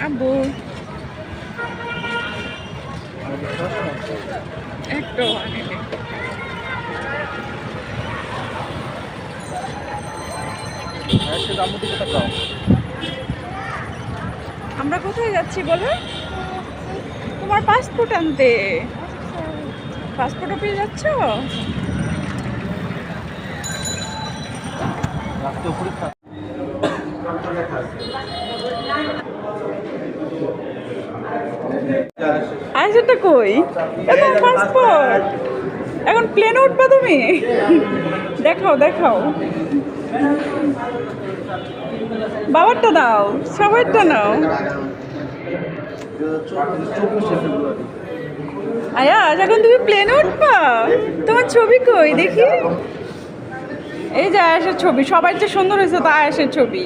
আব্বু একটু আমরা কোথায় যাচ্ছি বলো? তোমার পাসপোর্ট আনতে। পাসপোর্ট অফিসে যাচ্ছ? আইসেটা কই? এখন পাসপোর্ট, এখন প্লেনে উঠবা তুমি? দেখাও দেখাও, বাবারটা দাও, সবাইটা নাও। আয়াস এখন তুমি প্লেনে উঠবা? তোমার ছবি কই দেখি? এই যে আয়াসের ছবি, সবাই যে সুন্দর হয়েছে তা আয়াসের ছবি।